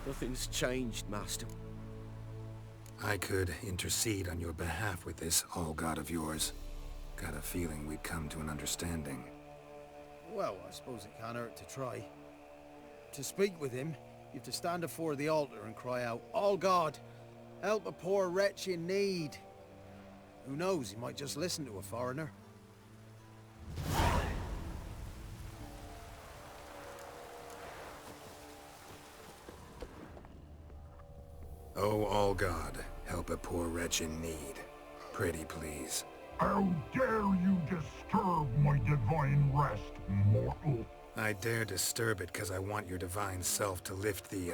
Nothing's changed, Master. I could intercede on your behalf with this all-god of yours. Got a feeling we'd come to an understanding. Well, I suppose it can't hurt to try. To speak with him, you have to stand before the altar and cry out, "All God, help a poor wretch in need." Who knows, he might just listen to a foreigner. Oh, all God, help a poor wretch in need. Pretty please. How dare you disturb my divine rest, mortal? I dare disturb it because I want your divine self to lift the,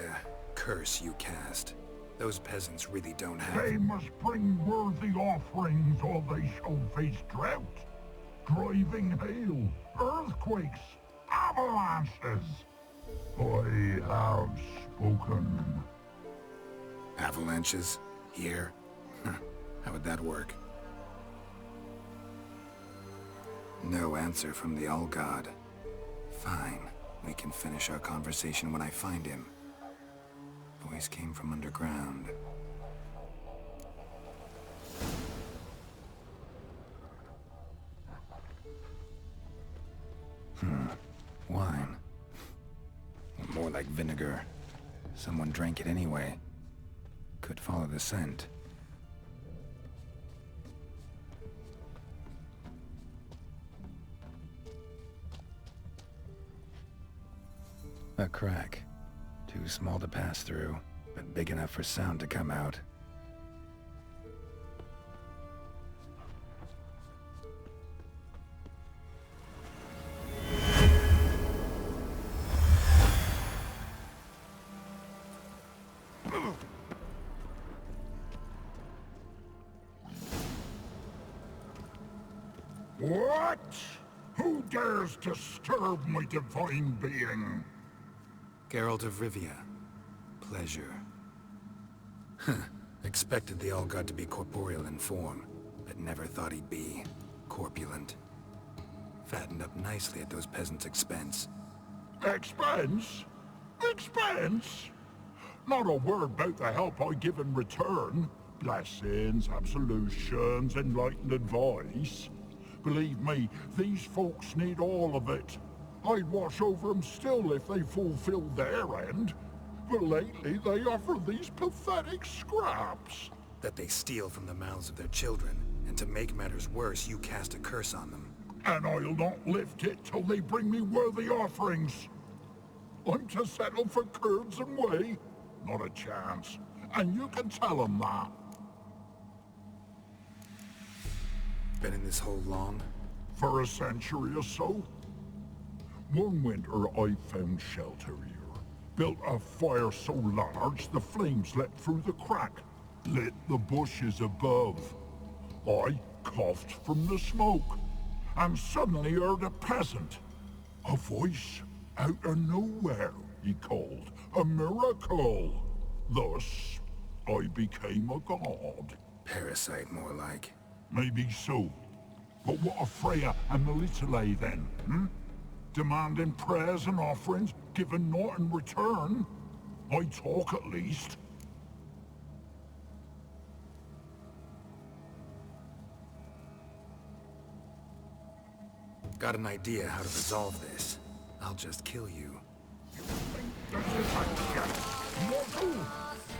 curse you cast. Those peasants really don't have... They must bring worthy offerings or they shall face drought, driving hail, earthquakes, avalanches. I have spoken. Avalanches? Here? How would that work? No answer from the All-God. Fine. We can finish our conversation when I find him. Voice came from underground. Wine. More like vinegar. Someone drank it anyway. Could follow the scent. A crack. Too small to pass through, but big enough for sound to come out. What? Who dares disturb my divine being? Geralt of Rivia. Pleasure. Expected the All-God to be corporeal in form, but never thought he'd be corpulent. Fattened up nicely at those peasants' expense. Expense? Expense? Not a word about the help I give in return. Blessings, absolutions, enlightened advice. Believe me, these folks need all of it. I'd watch over them still if they fulfilled their end. But lately they offer these pathetic scraps. That they steal from the mouths of their children, and to make matters worse, you cast a curse on them. And I'll not lift it till they bring me worthy offerings. I'm to settle for curds and whey? Not a chance. And you can tell them that. Been in this hole long? For a century or so. One winter I found shelter here. Built a fire so large the flames leapt through the crack, lit the bushes above. I coughed from the smoke, and suddenly heard a peasant. A voice out of nowhere, he called. A miracle. Thus, I became a god. Parasite, more like. Maybe so. But what of Freya and Melitele then, Demanding prayers and offerings, given naught in return? I talk at least. Got an idea how to resolve this. I'll just kill you. Mortal!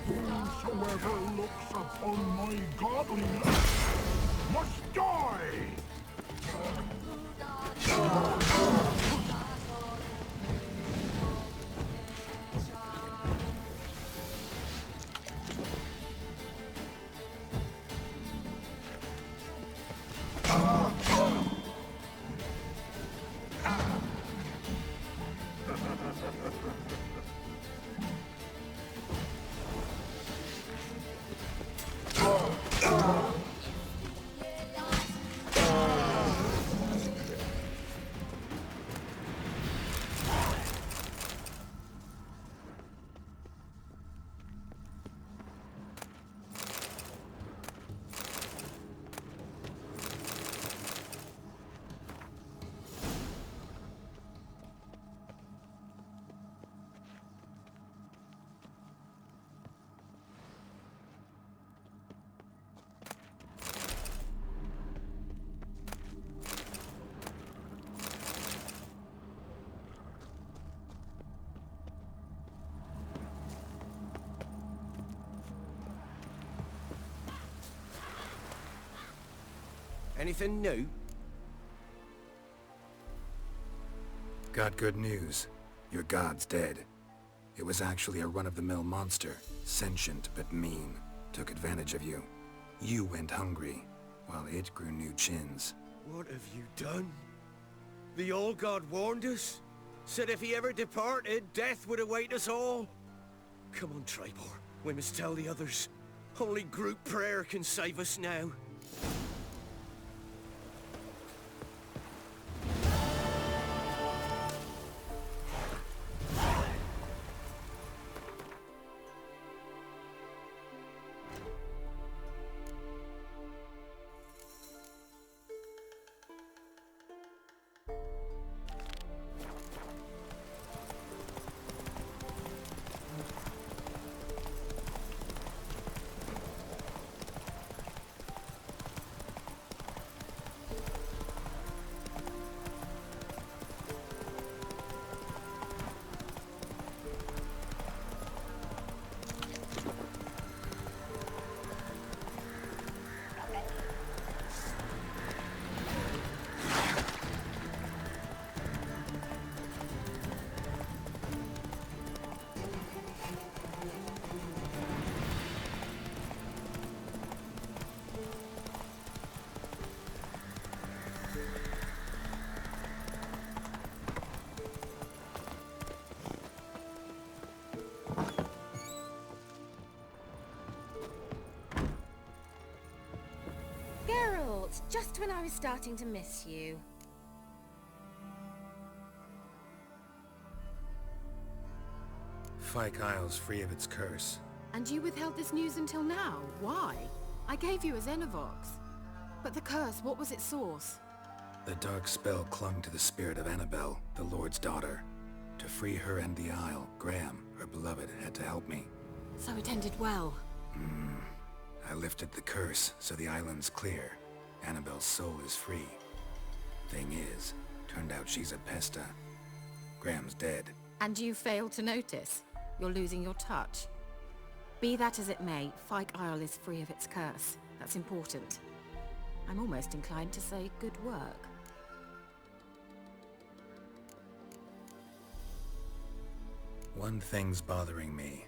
Whosoever looks upon my godliness must die! Anything new? Got good news. Your god's dead. It was actually a run-of-the-mill monster, sentient but mean. Took advantage of you. You went hungry, while it grew new chins. What have you done? The old god warned us. Said if he ever departed, death would await us all. Come on, Tribor. We must tell the others. Only group prayer can save us now. Just when I was starting to miss you. Fyke Isle's free of its curse. And you withheld this news until now? Why? I gave you a Xenovox. But the curse, what was its source? The dark spell clung to the spirit of Annabelle, the Lord's daughter. To free her and the Isle, Graham, her beloved, had to help me. So it ended well. I lifted the curse, so the island's clear. Annabelle's soul is free. Thing is, turned out she's a pesta. Graham's dead. And you failed to notice? You're losing your touch. Be that as it may, Fyke Isle is free of its curse. That's important. I'm almost inclined to say good work. One thing's bothering me.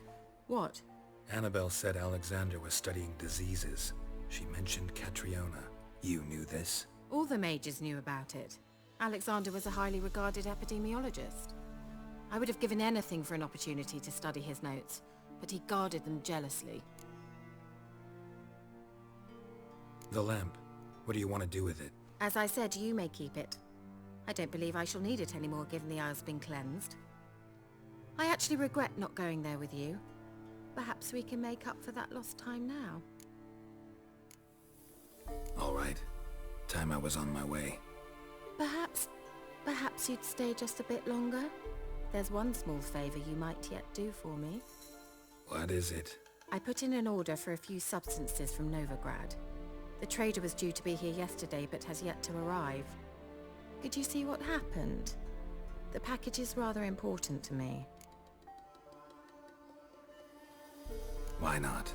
What? Annabelle said Alexander was studying diseases. She mentioned Catriona. You knew this? All the mages knew about it. Alexander was a highly regarded epidemiologist. I would have given anything for an opportunity to study his notes, but he guarded them jealously. The lamp. What do you want to do with it? As I said, you may keep it. I don't believe I shall need it anymore given the Isle's been cleansed. I actually regret not going there with you. Perhaps we can make up for that lost time now. All right. Time I was on my way. Perhaps you'd stay just a bit longer? There's one small favor you might yet do for me. What is it? I put in an order for a few substances from Novigrad. The trader was due to be here yesterday but has yet to arrive. Could you see what happened? The package is rather important to me. Why not?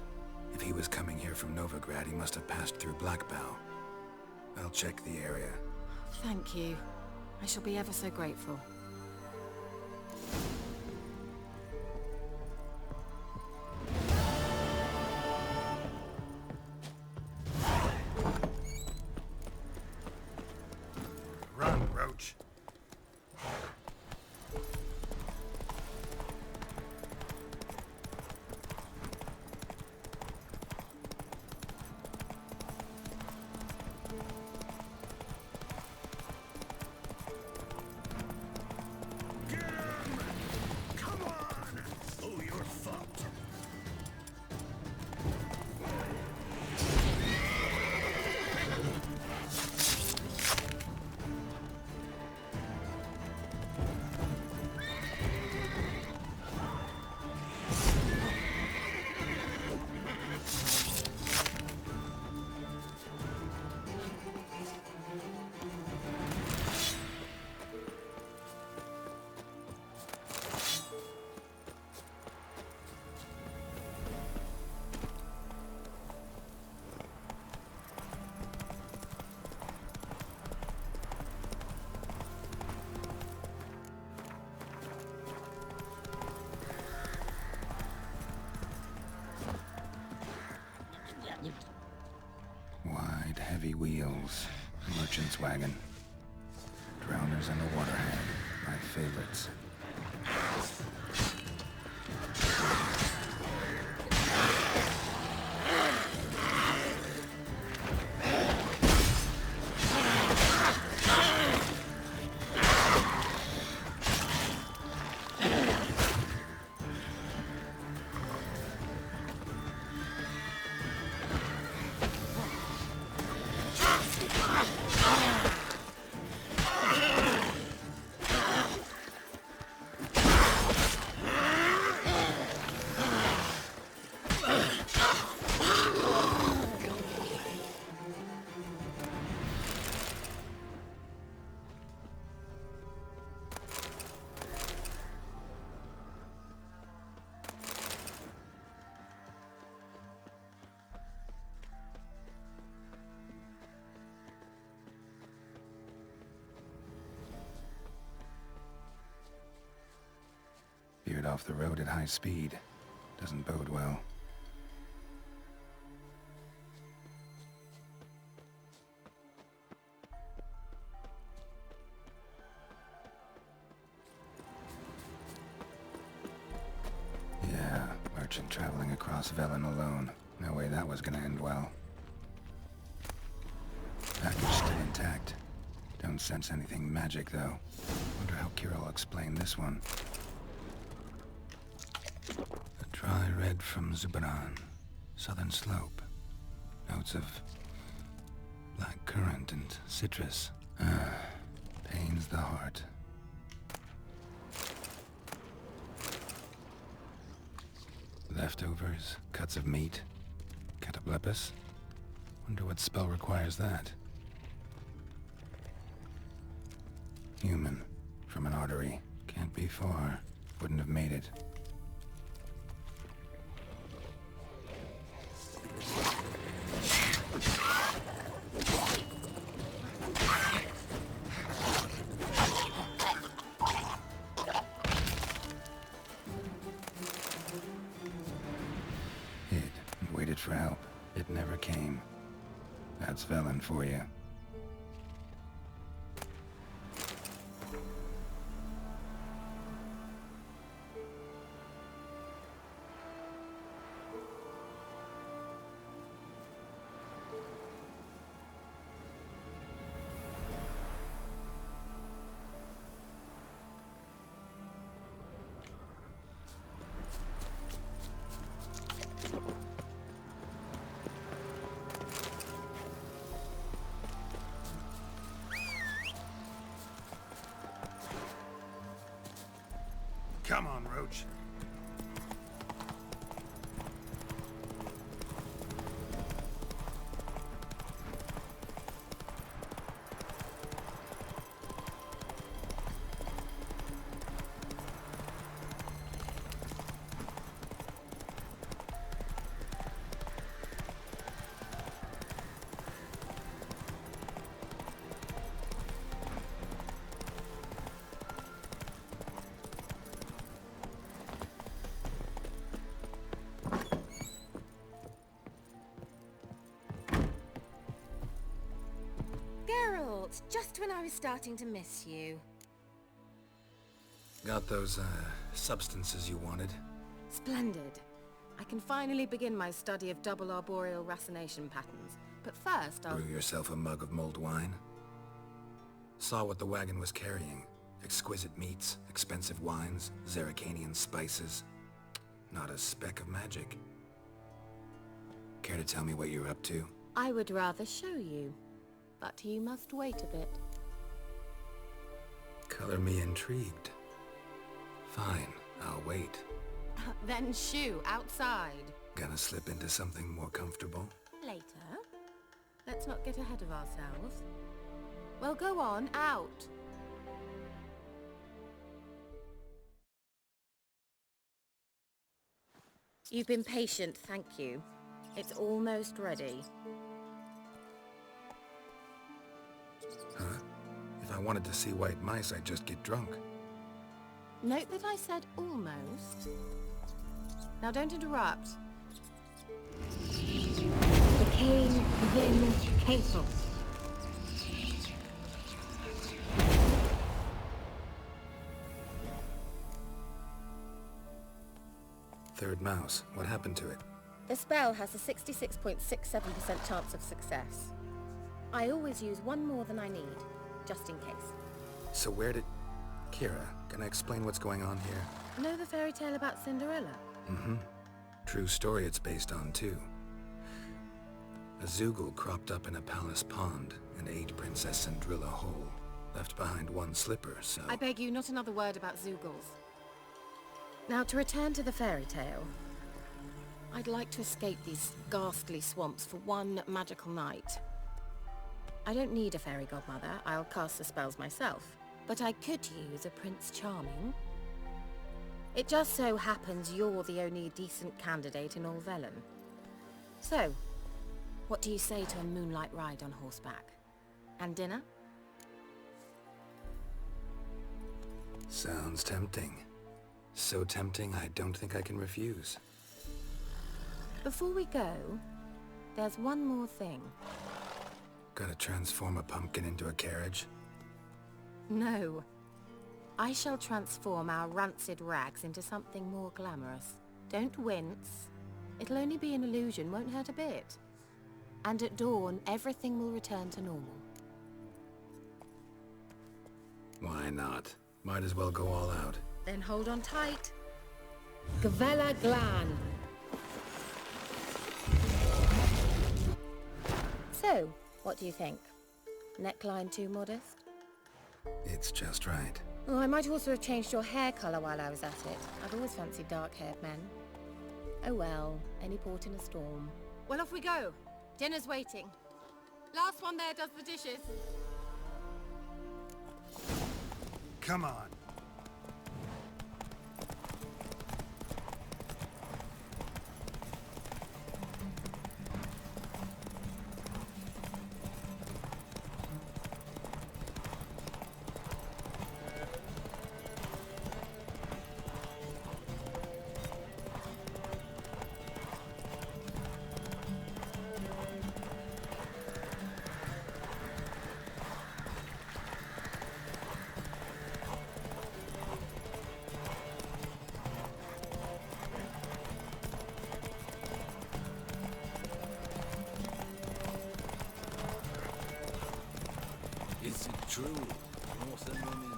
If he was coming here from Novigrad, he must have passed through Blackbow. I'll check the area. Thank you. I shall be ever so grateful. Run, Roach. ambulance wagon. Drowners and a waterhead, my favorites. Veered off the road at high speed. Doesn't bode well. Yeah, merchant traveling across Velen alone. No way that was gonna end well. Package still intact. Don't sense anything magic, though. Wonder how Kirill'll explain this one. A dry red from Zubran. Southern slope. Notes of black currant and citrus. Pains the heart. Leftovers, cuts of meat. Cataplepis. Wonder what spell requires that. Human. From an artery. Can't be far. Wouldn't have made it. Hid and waited for help. It never came. That's Velen for you. Come on, Roach. Geralt, just when I was starting to miss you. Got those, substances you wanted? Splendid. I can finally begin my study of double arboreal racination patterns. But first, I'll... Brew yourself a mug of mulled wine? Saw what the wagon was carrying. Exquisite meats, expensive wines, Zerrikanian spices. Not a speck of magic. Care to tell me what you're up to? I would rather show you. But you must wait a bit. Color me intrigued. Fine, I'll wait. Then shoo, outside. Gonna slip into something more comfortable? Later. Let's not get ahead of ourselves. Well, go on, out. You've been patient, thank you. It's almost ready. Huh? If I wanted to see white mice, I'd just get drunk. Note that I said almost. Now don't interrupt. The king within castle. third mouse. What happened to it? The spell has a 66.67% chance of success. I always use one more than I need, just in case. So where did... Kira, can I explain what's going on here? Know the fairy tale about Cinderella? Mm-hmm. True story it's based on, too. A Zoogle cropped up in a palace pond and ate Princess Cinderella whole. Left behind one slipper, so... I beg you, not another word about Zoogles. Now, to return to the fairy tale, I'd like to escape these ghastly swamps for one magical night. I don't need a fairy godmother, I'll cast the spells myself. But I could use a Prince Charming. It just so happens you're the only decent candidate in all Velen. So, what do you say to a moonlight ride on horseback? And dinner? Sounds tempting. So tempting, I don't think I can refuse. Before we go, there's one more thing. Gotta transform a pumpkin into a carriage? No. I shall transform our rancid rags into something more glamorous. Don't wince. It'll only be an illusion, won't hurt a bit. And at dawn, everything will return to normal. Why not? Might as well go all out. Then hold on tight. Gavella Glan. So, what do you think? Neckline too modest? It's just right. Oh, I might also have changed your hair colour while I was at it. I've always fancied dark-haired men. Oh well, any port in a storm. Well, off we go. Dinner's waiting. Last one there does the dishes. Come on. Is it true? Northern women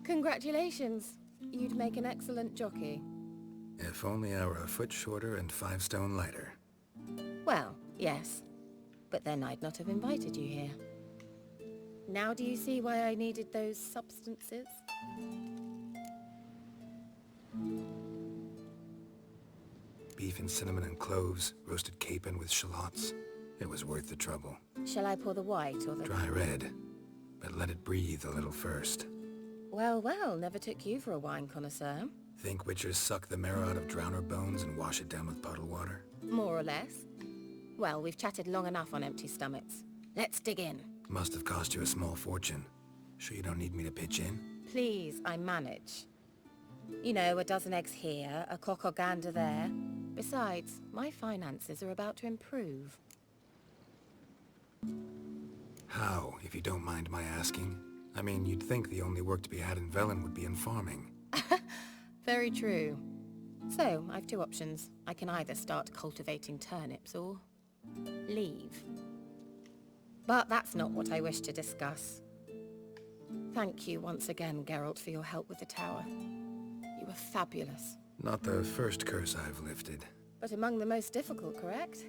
Congratulations. You'd make an excellent jockey. If only I were a foot shorter and 5 stone lighter. Well, yes. But then I'd not have invited you here. Now do you see why I needed those substances? Beef and cinnamon and cloves, roasted capon with shallots. It was worth the trouble. Shall I pour the white or the... Dry red, but let it breathe a little first. Well, well, never took you for a wine connoisseur. Think witchers suck the marrow out of drowner bones and wash it down with bottled water? More or less. Well, we've chatted long enough on empty stomachs. Let's dig in. Must have cost you a small fortune. Sure you don't need me to pitch in? Please, I manage. You know, a dozen eggs here, a cock or gander there. Besides, my finances are about to improve. How, if you don't mind my asking? I mean, you'd think the only work to be had in Velen would be in farming. Very true. So, I've two options. I can either start cultivating turnips or... leave. But that's not what I wish to discuss. Thank you once again, Geralt, for your help with the tower. You were fabulous. Not the first curse I've lifted. But among the most difficult, correct?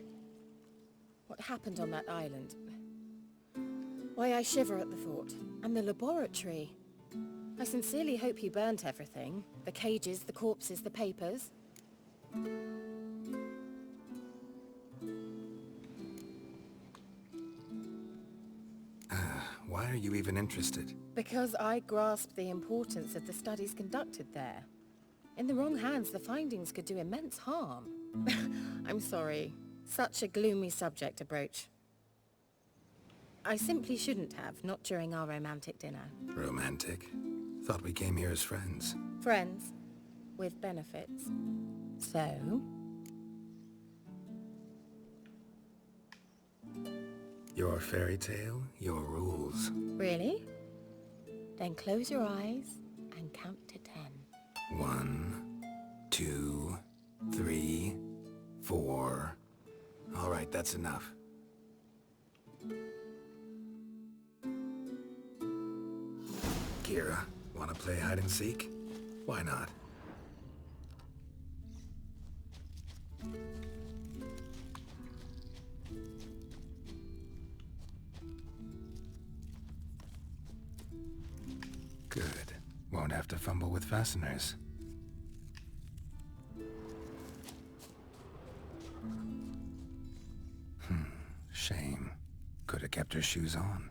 What happened on that island? Why, I shiver at the thought. And the laboratory. I sincerely hope you burnt everything. The cages, the corpses, the papers. Why are you even interested? Because I grasped the importance of the studies conducted there. In the wrong hands, the findings could do immense harm. I'm sorry. Such a gloomy subject to broach. I simply shouldn't have, not during our romantic dinner. Romantic? Thought we came here as friends. Friends, with benefits. So? Your fairy tale, your rules. Really? Then close your eyes and count to 10. 1, 2, 3, 4. All right, that's enough. Kira, wanna play hide and seek? Why not? Good. Won't have to fumble with fasteners. Shame. Could have kept her shoes on.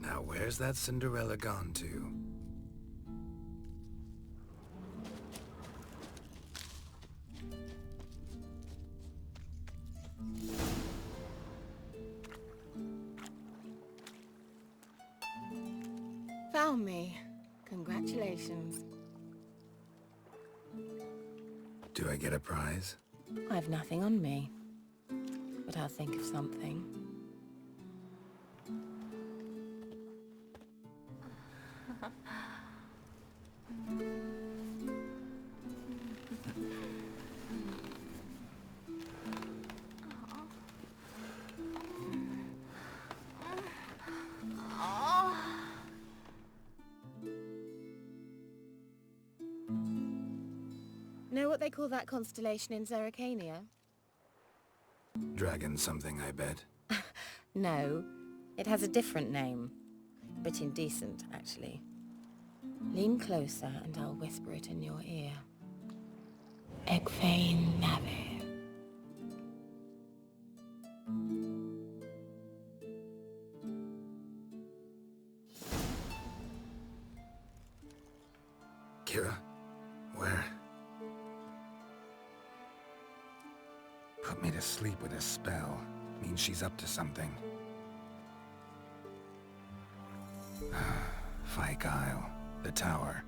Now where's that Cinderella gone to? Found me. Congratulations. Do I get a prize? I've nothing on me. But I'll think of something. Know what they call that constellation in Zerrikania? Dragon something, I bet. No, it has a different name. A bit indecent, actually. Lean closer and I'll whisper it in your ear. Egfain Nave. Kira? Where? Put me to sleep with a spell. Means she's up to something. Fyke Isle. The tower.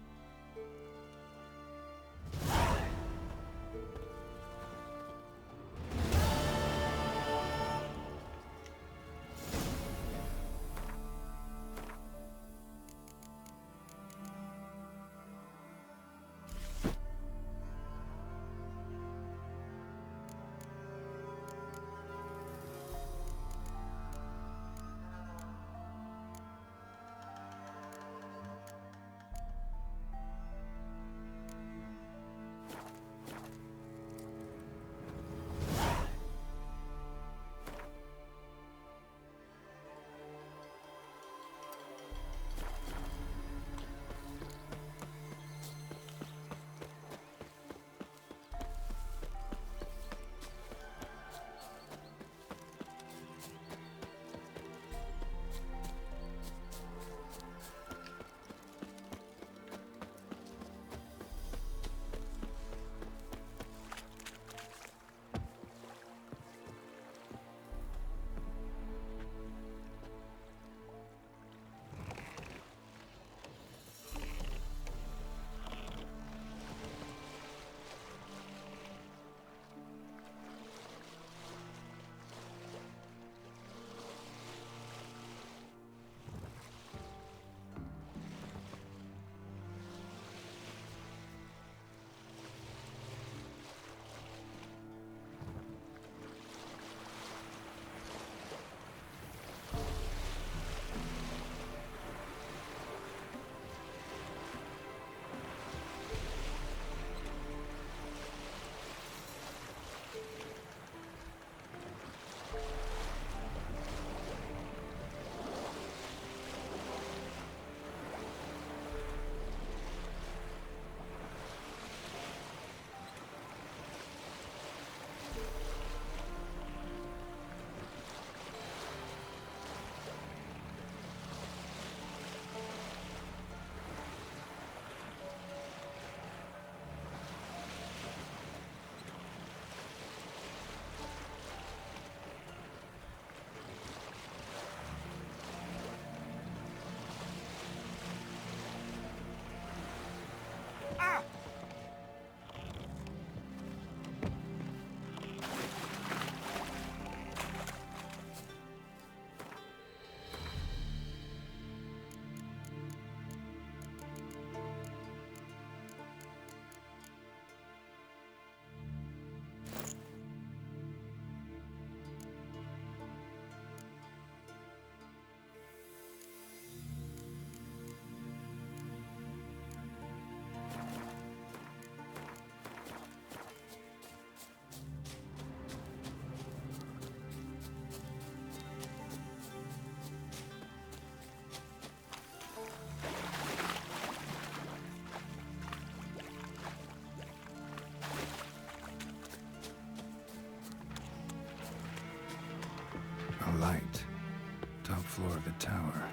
floor of the tower.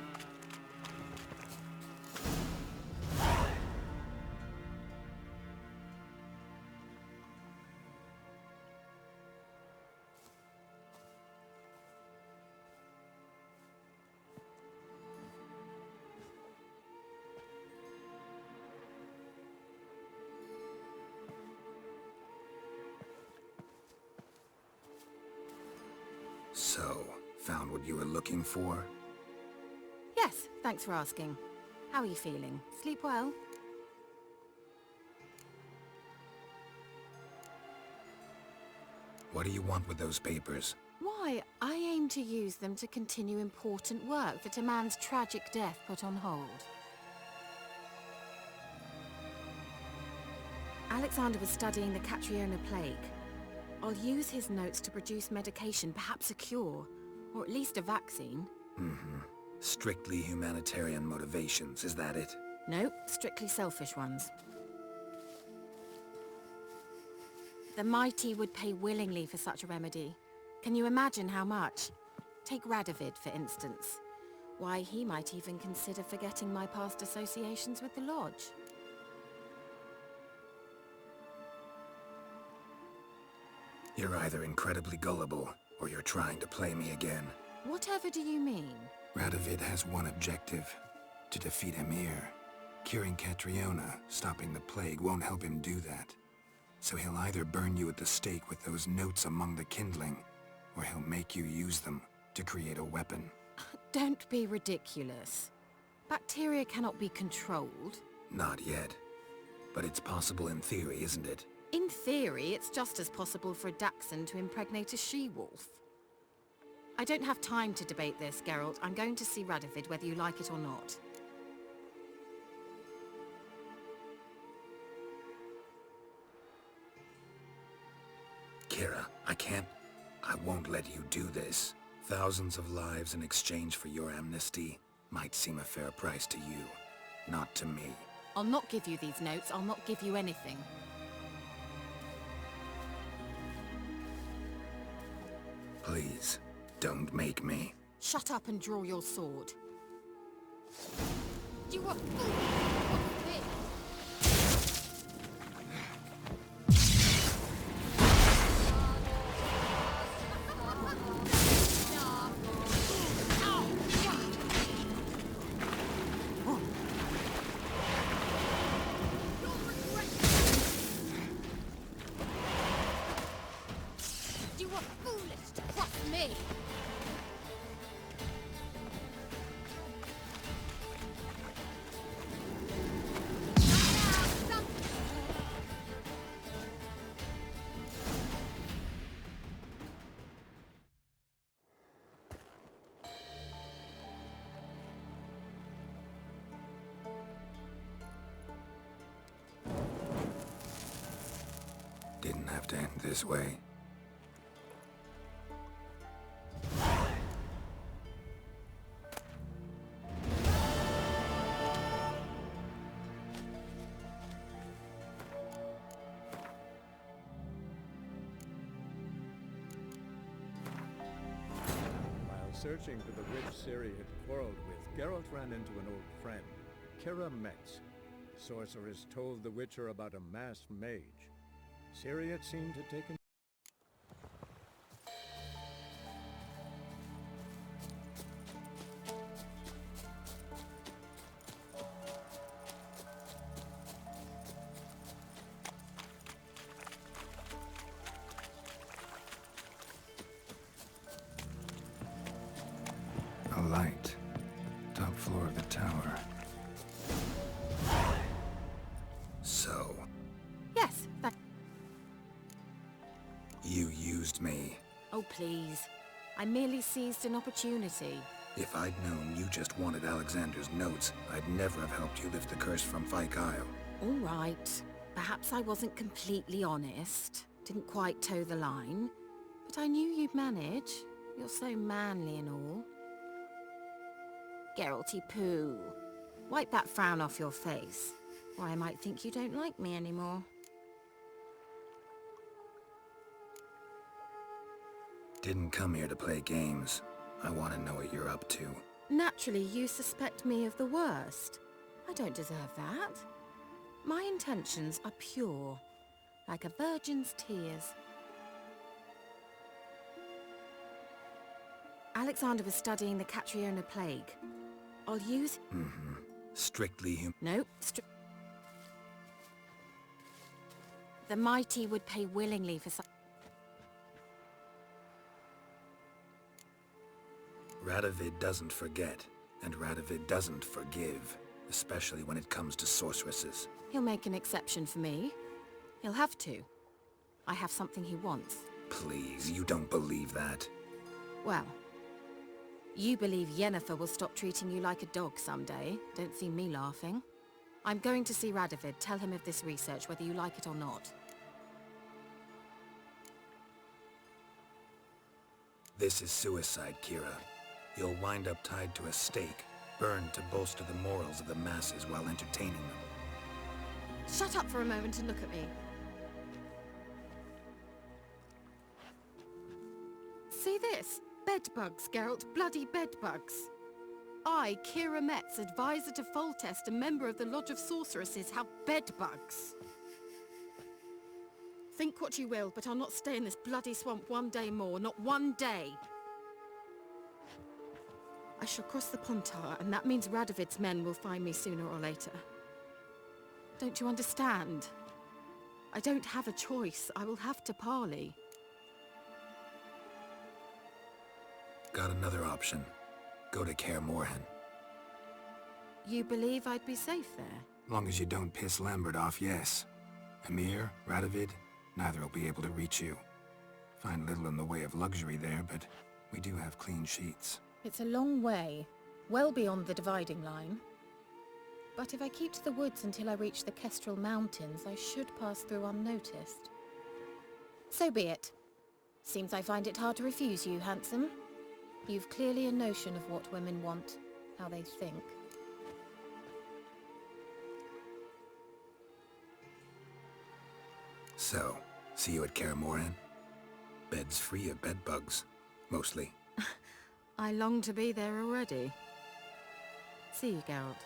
So, found what you were looking for? Yes, thanks for asking. How are you feeling? Sleep well? What do you want with those papers? Why, I aim to use them to continue important work that a man's tragic death put on hold. Alexander was studying the Catriona plague. I'll use his notes to produce medication, perhaps a cure, or at least a vaccine. Strictly humanitarian motivations, is that it? No, strictly selfish ones. The mighty would pay willingly for such a remedy. Can you imagine how much? Take Radovid, for instance. Why, he might even consider forgetting my past associations with the Lodge. You're either incredibly gullible, or you're trying to play me again. Whatever do you mean? Radovid has one objective: to defeat Emir. Curing Catriona, stopping the plague, won't help him do that. So he'll either burn you at the stake with those notes among the kindling, or he'll make you use them to create a weapon. Don't be ridiculous. Bacteria cannot be controlled. Not yet. But it's possible in theory, isn't it? In theory, it's just as possible for a Dachshund to impregnate a she-wolf. I don't have time to debate this, Geralt. I'm going to see Radovid whether you like it or not. Kira, I won't let you do this. Thousands of lives in exchange for your amnesty might seem a fair price to you, not to me. I'll not give you these notes. I'll not give you anything. Please, don't make me. Shut up and draw your sword. You are... You are foolish to cross me! Didn't have to end this way. While searching for the witch Ciri had quarreled with, Geralt ran into an old friend, Kira Metz. The sorceress told the Witcher about a masked mage. Ciri had seemed to take an A light. Top floor of the tower. So, Yes, that... you used me. Oh, please. I merely seized an opportunity. If I'd known you just wanted Alexander's notes, I'd never have helped you lift the curse from Fyke Isle. All right. Perhaps I wasn't completely honest. Didn't quite toe the line. But I knew you'd manage. You're so manly and all. Geralty poo. Wipe that frown off your face, or I might think you don't like me anymore. Didn't come here to play games. I want to know what you're up to. Naturally, you suspect me of the worst. I don't deserve that. My intentions are pure, like a virgin's tears. Alexander was studying the Catriona plague. I'll use... Strictly No, the mighty would pay willingly for some... Radovid doesn't forget, and Radovid doesn't forgive, especially when it comes to sorceresses. He'll make an exception for me. He'll have to. I have something he wants. Please, you don't believe that. Well, you believe Yennefer will stop treating you like a dog someday. Don't see me laughing. I'm going to see Radovid. Tell him of this research, whether you like it or not. This is suicide, Kira. You'll wind up tied to a stake, burned to bolster the morals of the masses while entertaining them. Shut up for a moment and look at me. See this? Bedbugs, Geralt. Bloody bedbugs. I, Kira Metz, advisor to Foltest, a member of the Lodge of Sorceresses, have bedbugs. Think what you will, but I'll not stay in this bloody swamp one day more. Not one day. I shall cross the Pontar, and that means Radovid's men will find me sooner or later. Don't you understand? I don't have a choice. I will have to parley. Got another option. Go to Kaer Morhen. You believe I'd be safe there? Long as you don't piss Lambert off, yes. Emir, Radovid, neither will be able to reach you. Find little in the way of luxury there, but we do have clean sheets. It's a long way, well beyond the dividing line. But if I keep to the woods until I reach the Kestrel Mountains, I should pass through unnoticed. So be it. Seems I find it hard to refuse you, handsome. You've clearly a notion of what women want, how they think. So, see you at Kaer Morhen? Beds free of bedbugs, mostly. I long to be there already. See you, Geralt.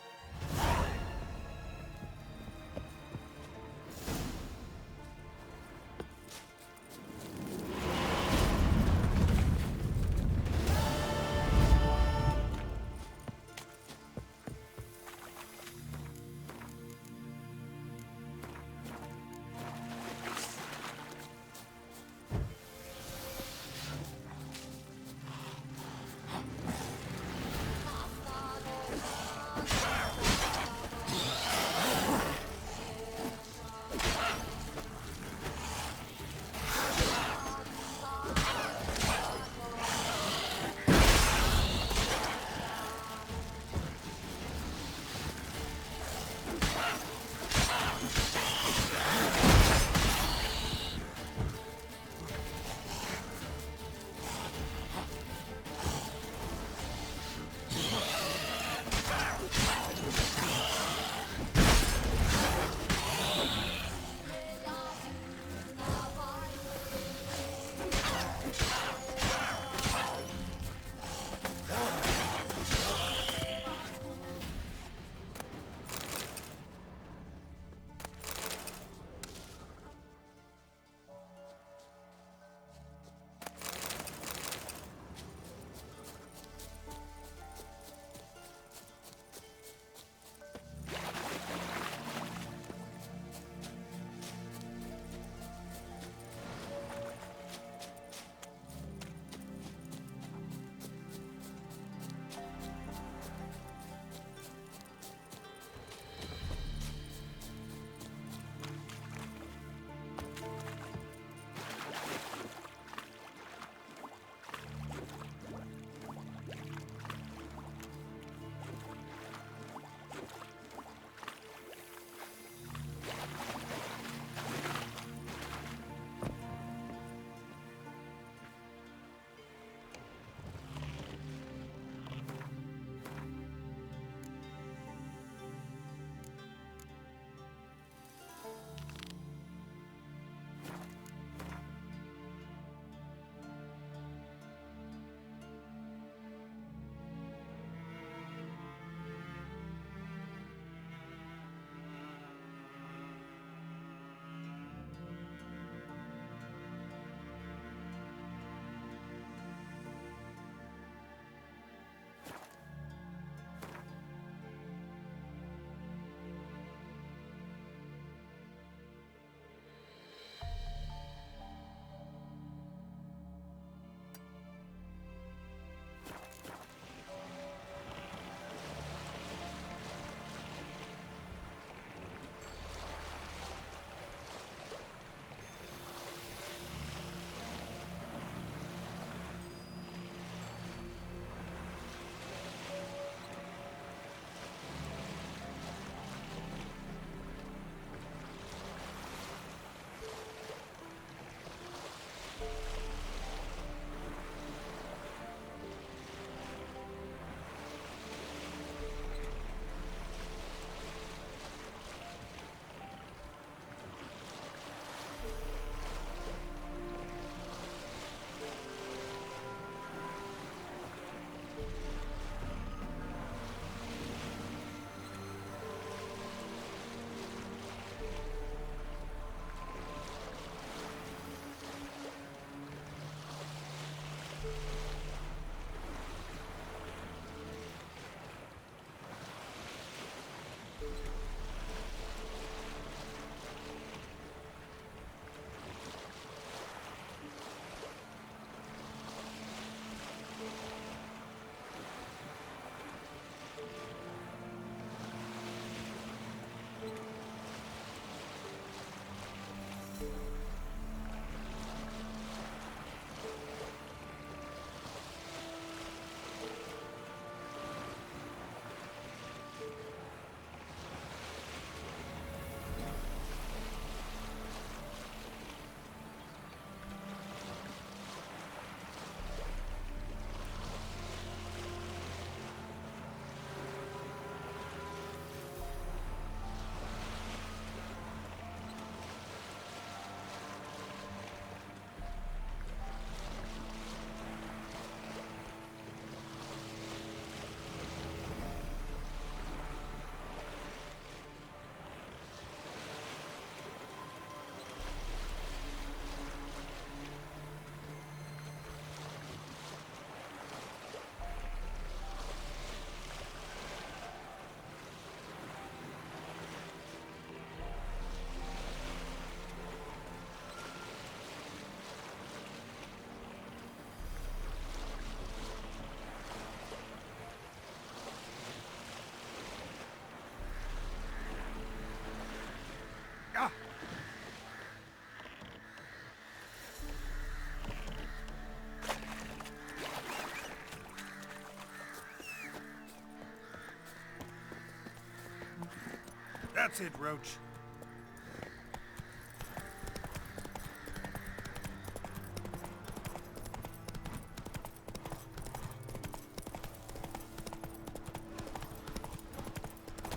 That's it, Roach.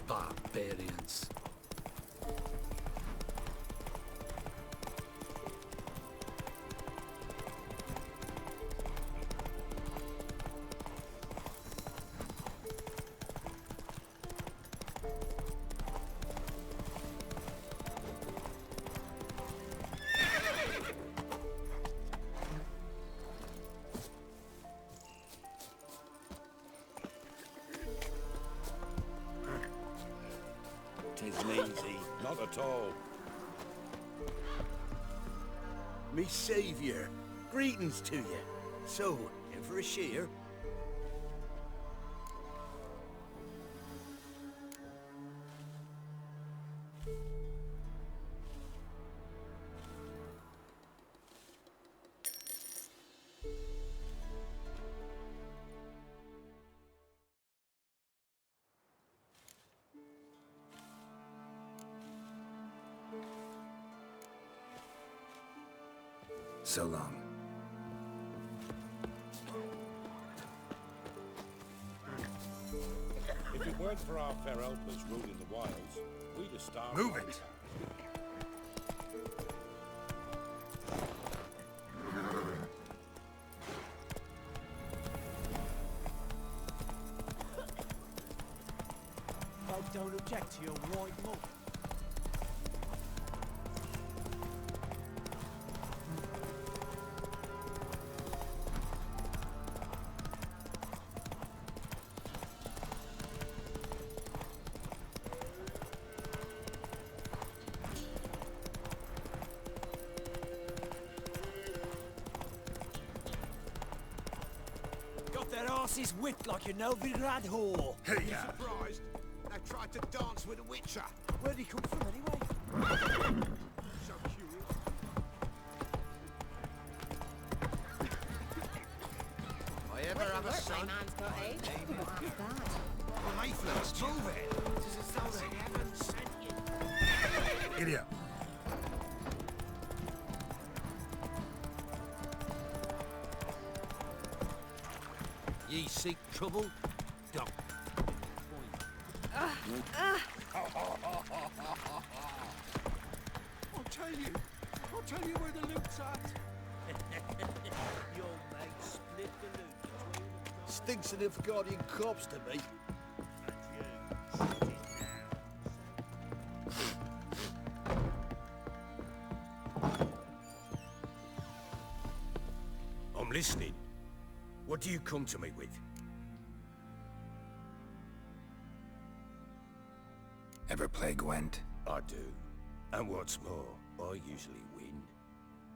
Barbarians. Tisn't easy, not at all. Me saviour, greetings to you. So, in for a shear? So long. If it weren't for our fair helpers ruling the wilds, we'd have starved. Move it! Folk don't object to your white mug. Got their asses whipped like a Novigrad whore. Hey, yeah. Surprised? They tried to dance with a witcher. Where'd he come from anyway? So curious. I ever have a son? man's got age. Mayflies, move it. It's as though they haven't sent you. Giddy up. Ye seek trouble? Don't. I'll tell you where the loot's at. Your mate split the loot between them. Stinks of Nilfgaardian corpse to me. I'm listening. What do you come to me with? Ever play Gwent? I do. And what's more, I usually win.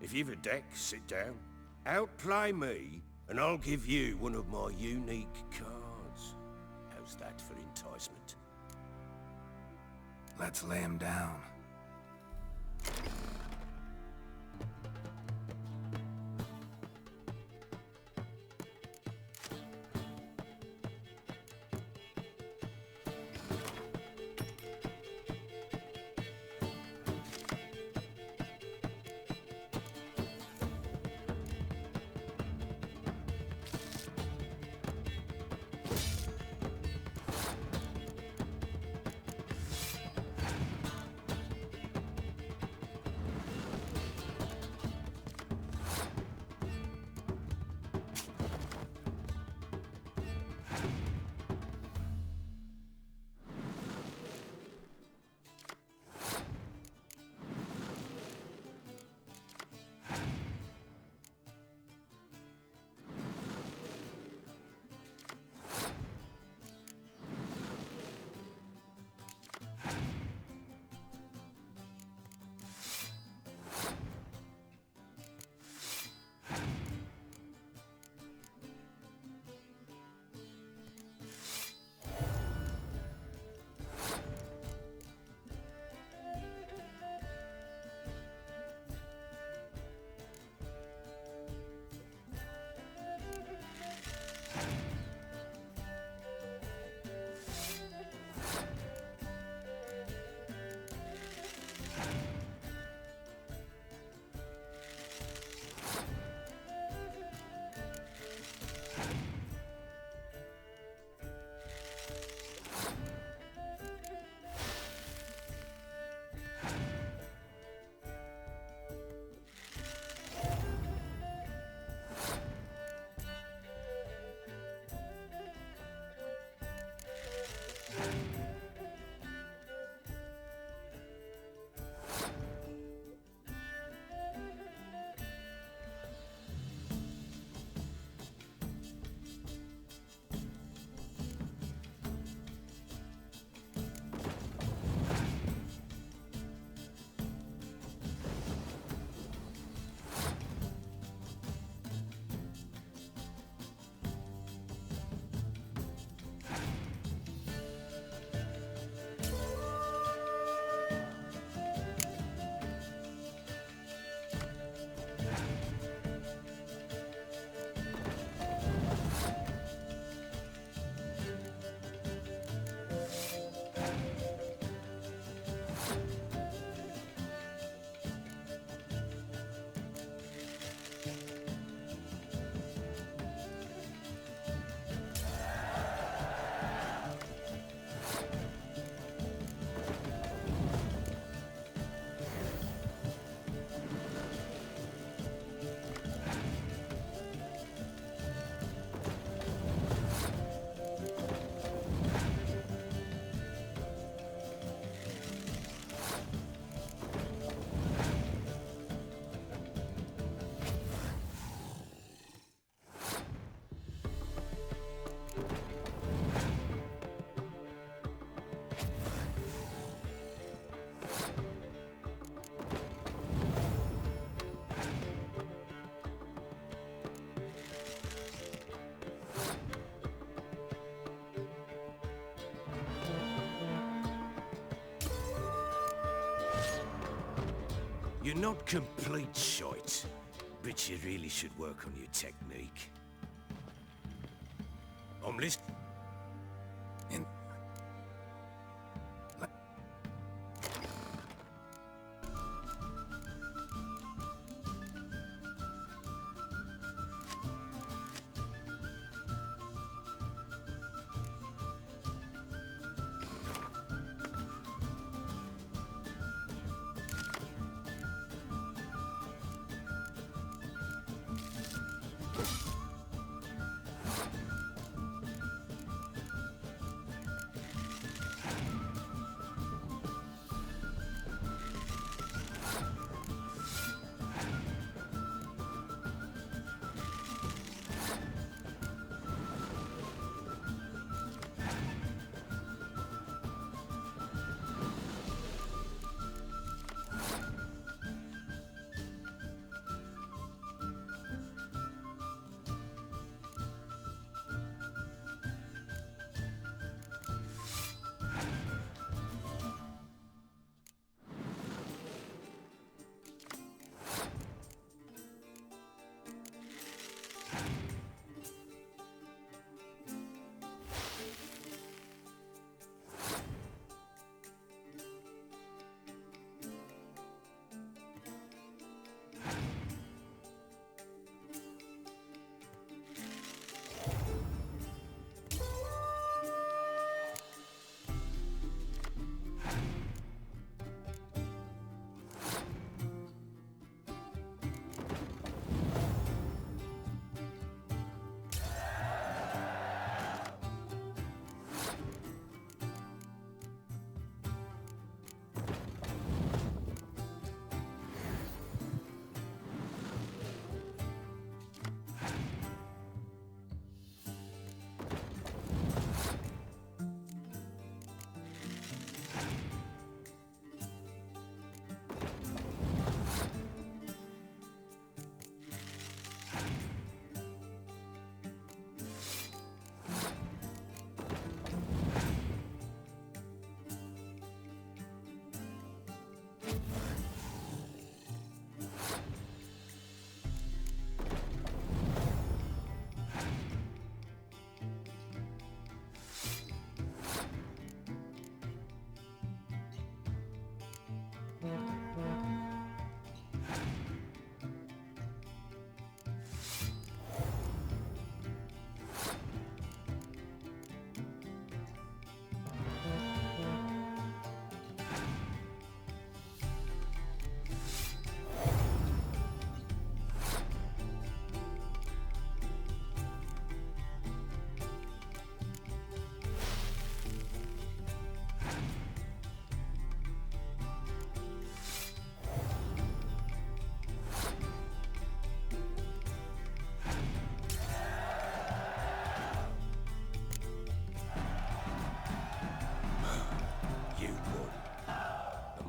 If you've a deck, sit down. Outplay me, and I'll give you one of my unique cards. How's that for enticement? Let's lay him down. You're not complete shite, but you really should work on your technique. I'm listening. In...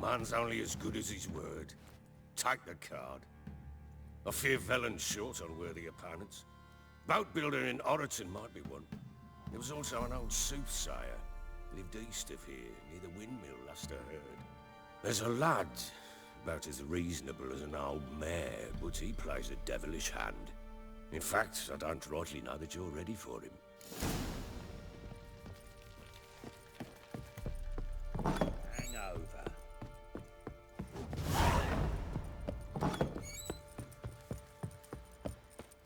Man's only as good as his word. Take the card. I fear Velen's short on worthy opponents. Boat builder in Oroton might be one. There was also an old soothsayer. Lived east of here, near the windmill, last I heard. There's a lad, about as reasonable as an old mare, but he plays a devilish hand. In fact, I don't rightly know that you're ready for him. Hangover.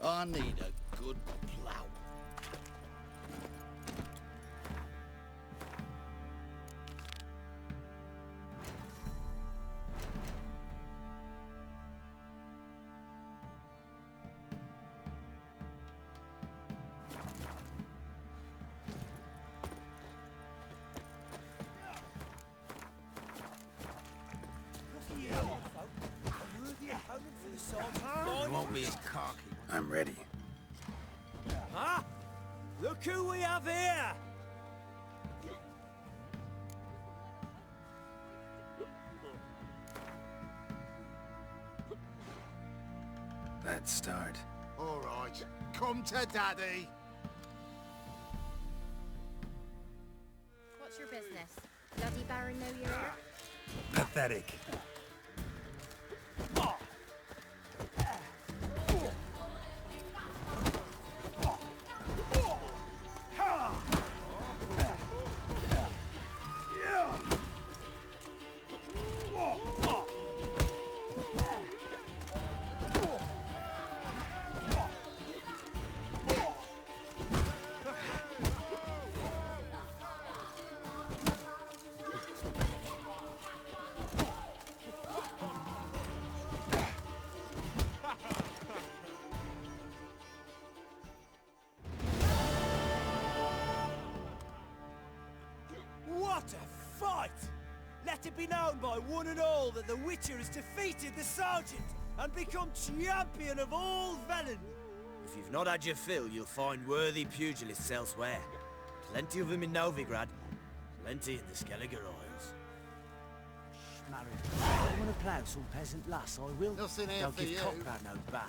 I need a good plough. You won't be as cocky. I'm ready. Huh? Look who we have here! Let's start. All right, come to Daddy. What's your business? Bloody Baron know you're here? Pathetic. a fight! Let it be known by one and all that the Witcher has defeated the Sergeant and become champion of all Velen. If you've not had your fill, you'll find worthy pugilists elsewhere. Plenty of them in Novigrad, plenty in the Skelliger Isles. Married. I want to plough some peasant lass, I will. Nothing here Don't for give you. Cockrad no ban.